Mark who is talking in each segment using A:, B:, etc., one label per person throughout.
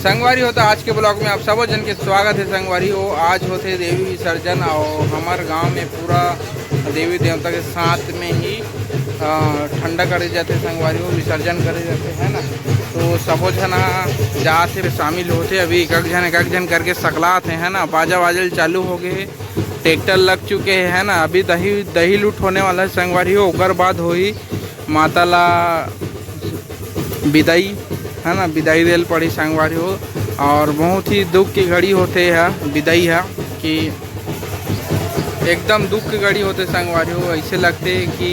A: संगवारी हो तो आज के ब्लॉग में आप सब जन के स्वागत है। संगवारी हो आज होते देवी विसर्जन और हमारे गांव में पूरा देवी देवता के साथ में ही ठंडा करे जाते संगवारी हो विसर्जन करे जाते है ना। तो सबो जना जहाँ से शामिल होते अभी एक जन करके सकलात है ना। बाजा वाजल चालू हो गए, ट्रैक्टर लग चुके हैं ना। अभी दही लूट होने वाला है संगवारी हो। ओकर बाद होई माता ला विदाई है ना, विदाई देल पड़ी संगवारी हो। और बहुत ही दुख की घड़ी होते है विदाई है कि एकदम दुख की घड़ी होते संगवारी हो। ऐसे लगते कि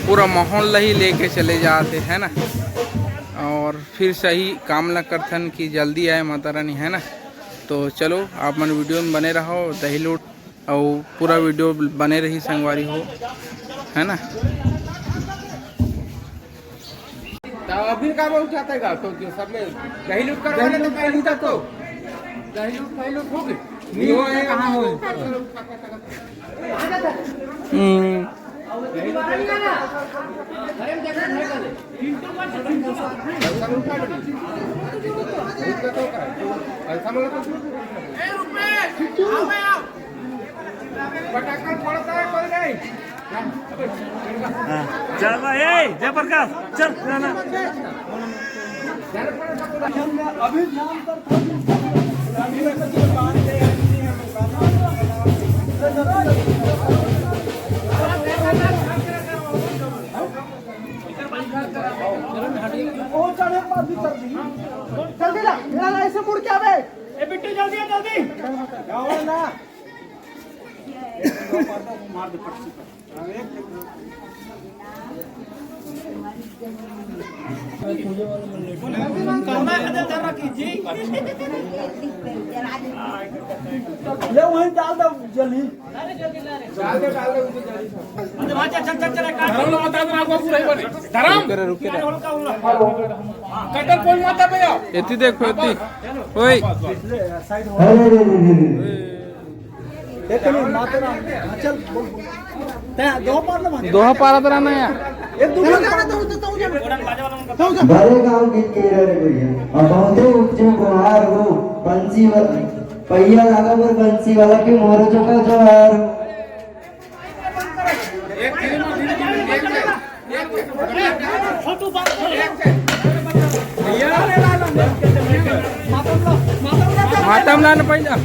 A: पूरा माहौल ही लेके चले जाते हैं ना। और फिर सही कामना करथन कि जल्दी आए माता रानी है ना। तो चलो आप मन वीडियो में बने रहो, दही लूट और पूरा वीडियो बने रही संगवारी हो है ना।
B: अभी का बहुत चाहता है तो सब में दही लूट करवाने तो कहीं तक तो दही लूट हो गई नहीं हो है कहाँ हो पटाखा पड़ता है कोई नहीं।
C: चल भाई जयप्रकाश चल ना
B: अभी जल्दी ऐसे मुड़ के आवे बिट्टू जल्दी ना मार दे पट्टी ले वहीं डाल दो जल्दी डाल दे रुके कटर कोई माता पे आओ
A: एती देखो एती ओए दोहा पारा तो रहना यार
D: भरे गाँव की केरल भैया और बहुत ऊंचे गुहार हो बंसी वाला पहिया लगा पर बंसी वाला के मोर चुका जोहार
A: मातम लाना पहिला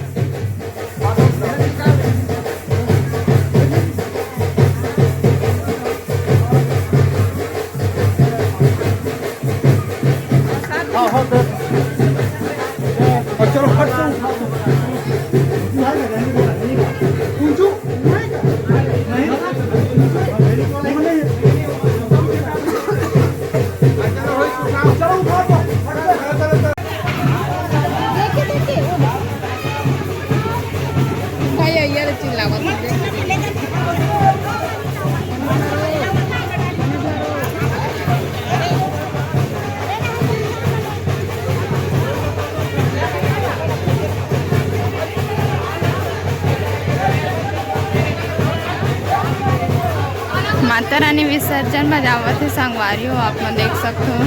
E: माता रानी विसर्जन में जावत है संगवारी हो। आप लोग देख सकते हो।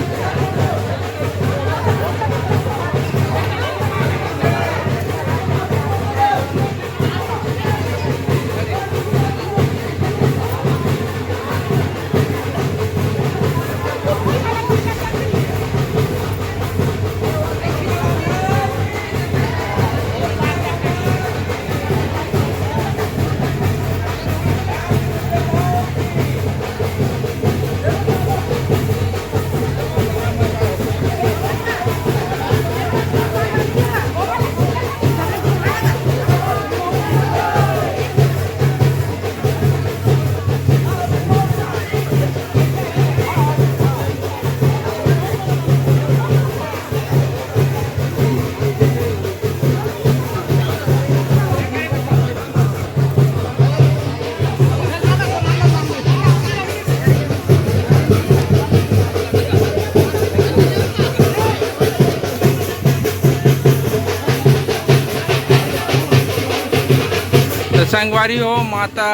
A: संगवारी हो माता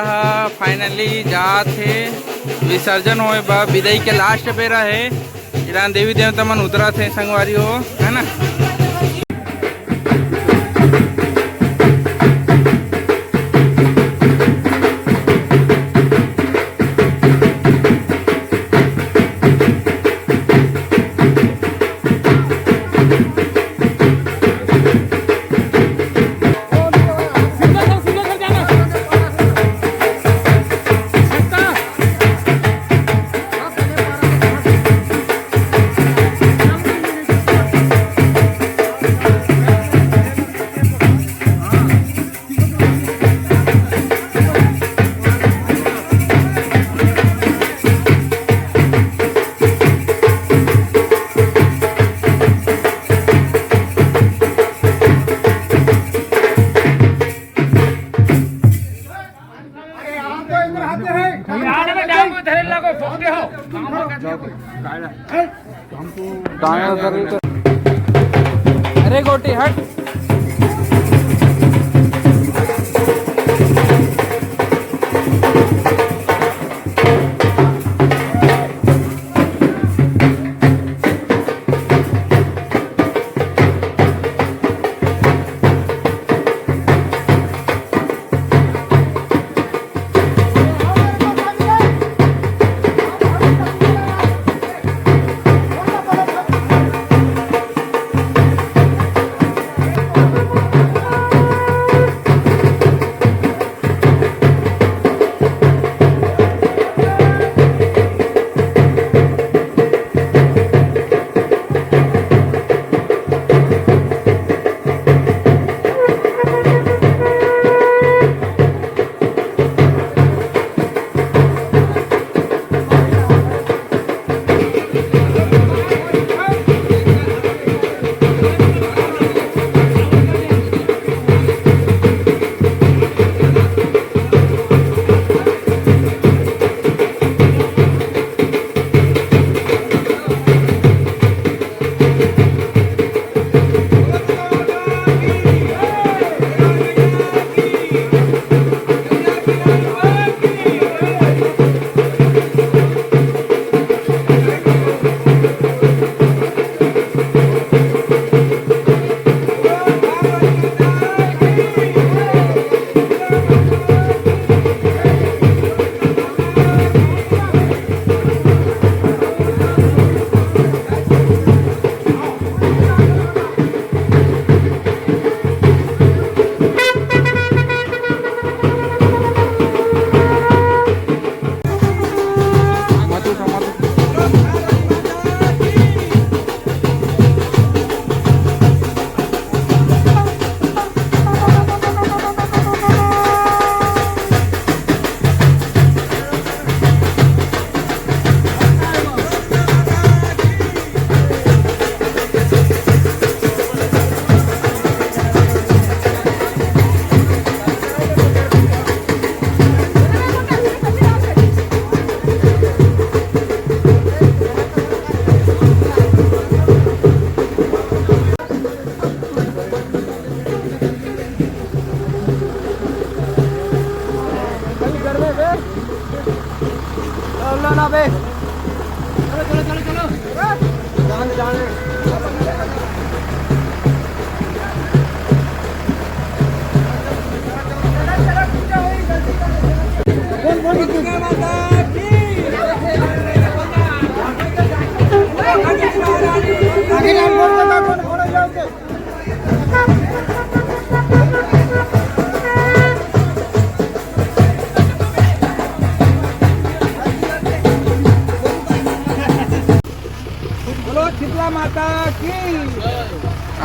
A: फाइनली जात है विसर्जन होए बा विदाई के लास्ट बेरा है। इरान देवी देवता मन उतरा थे संगवारी हो है ना। अरे गोटी हट.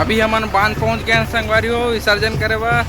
A: अभी हमन बांध पहुंच गए हैं संगवारी हो विसर्जन करे बा.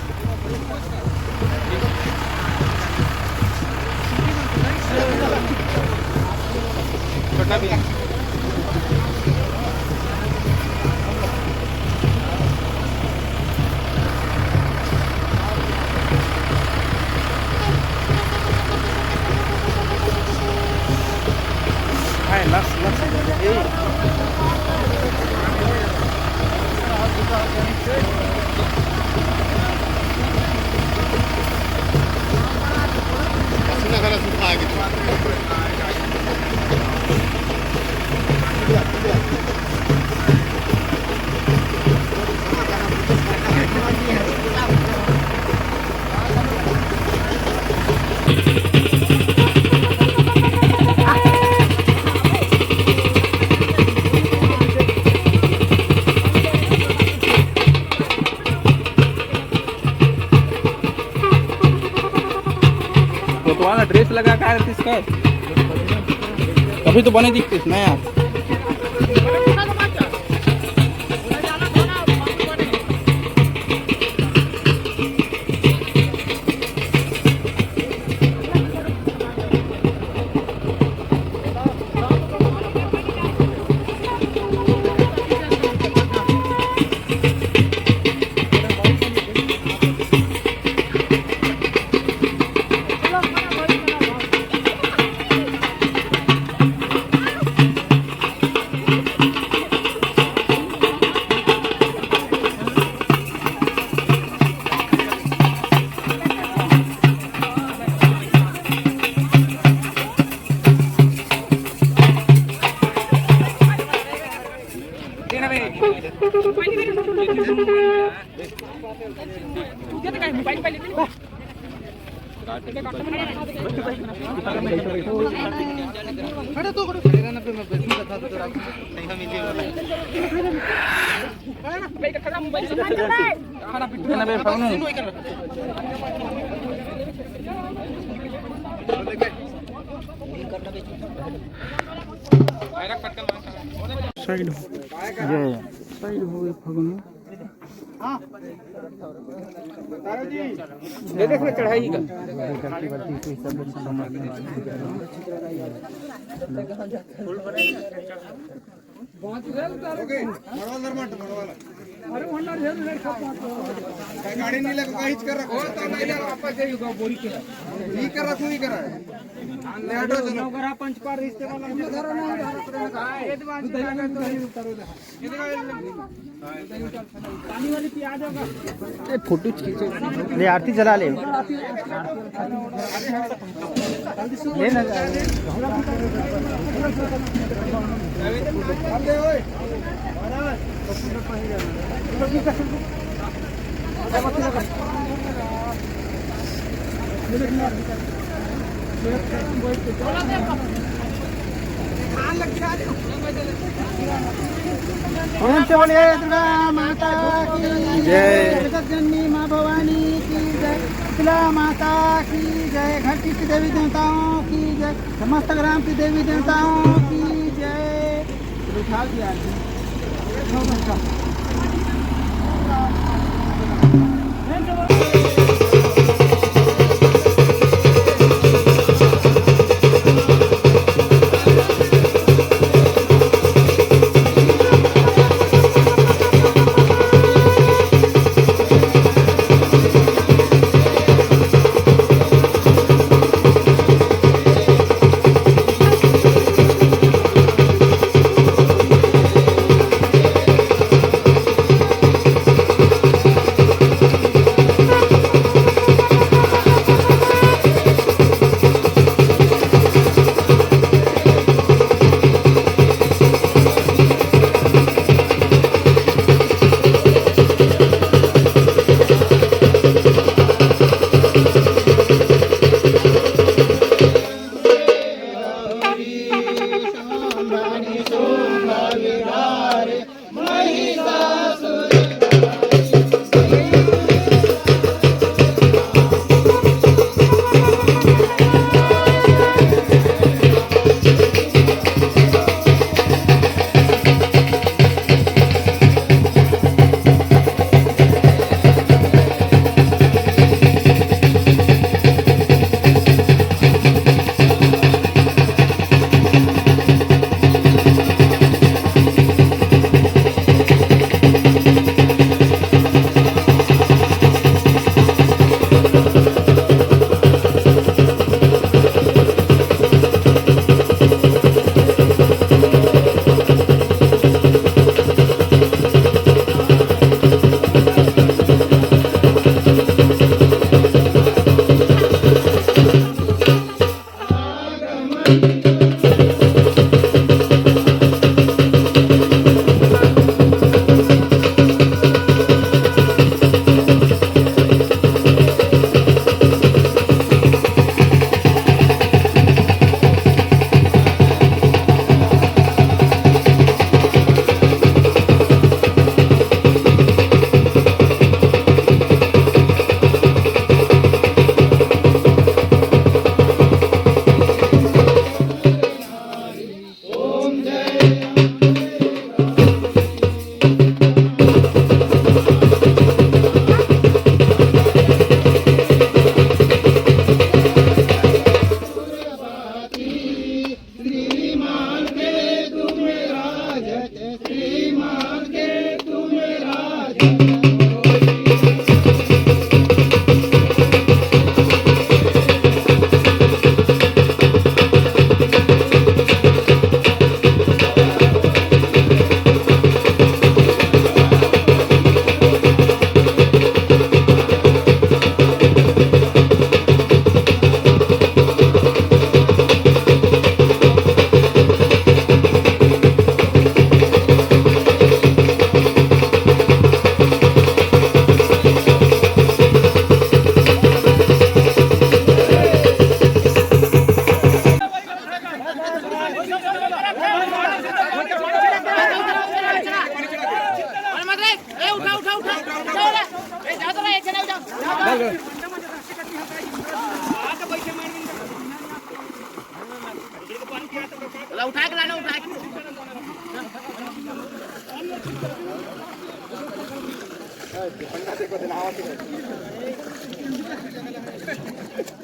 A: तुम्हारा ड्रेस लगा क्या रहती इसका कभी तो बने दिखती ना यार. साइड हो फगुन
B: देख में चढ़ाई का
A: गाड़ी नहीं लगा काहीच कर रखो तो नहीं लगा वापस जाइएगा बोरी के ही कर रखो ही करा ले हटो चलो नौकरा पंच पार रिश्ते वाला धरो ना ये दिमाग में लगा तो ही उतारो पानी वाली प्याज होगा ये फोटो खींचो ले आरती जला ले ले ना अबे ओए
B: ओम से बोलिए दुर्गा माता की जय, जगत जननी माँ भवानी की जय, शीतला माता की जय, घर की देवी देवताओं की जय, समस्त ग्राम की देवी देवताओं की जय। उठा दिया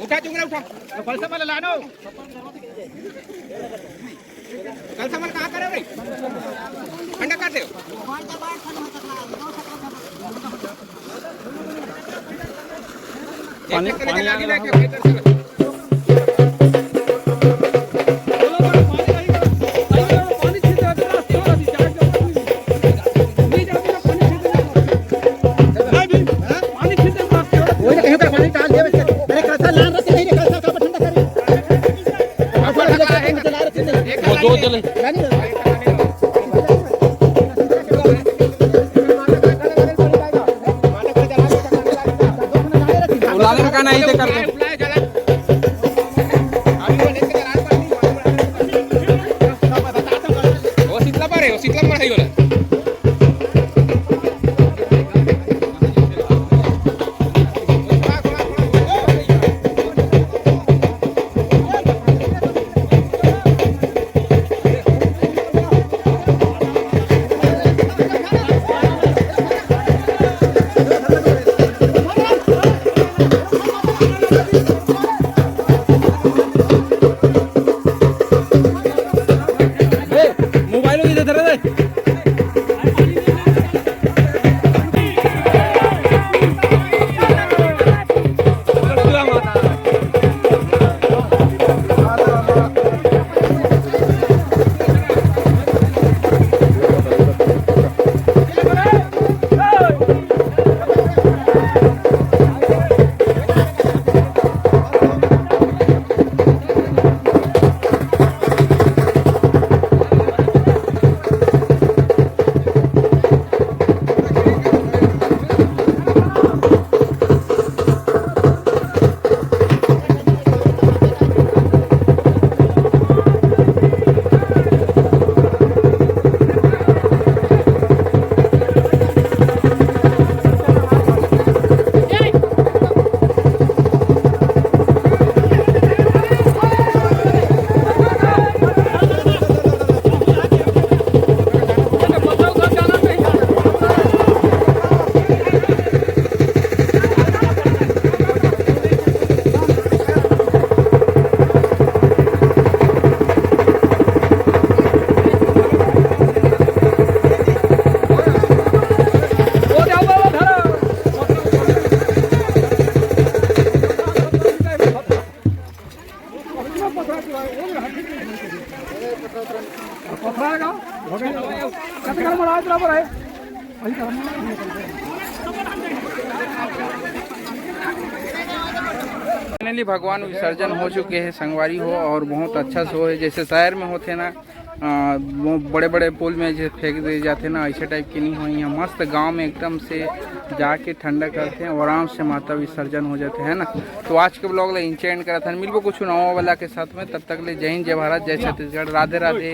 B: उठा चुंगरा उठा कलसा मला लानो कलसा मला कहाँ करे रे ठंडा कर दे पानी पानी आ रहा दो चले
A: उलाने का नहीं थे करते
B: वो शीतला पर है वो शीतला पर है वाला
A: फाइनली भगवान विसर्जन हो चुके हैं संगवारी हो, और बहुत अच्छा से हो है। जैसे शहर में होते ना वो बड़े बड़े पुल में जो फेंक दिए जाते ना, ऐसे टाइप की नहीं हो। यहाँ मस्त गांव में एकदम से जाके ठंडा करते हैं और आराम से माता विसर्जन हो जाते हैं ना। तो आज के ब्लॉग ले इंचेंड करा था, मिलबो कुछ नवा वाला के साथ में। तब तक ले जय हिंद, जय भारत, जय छत्तीसगढ़, राधे राधे।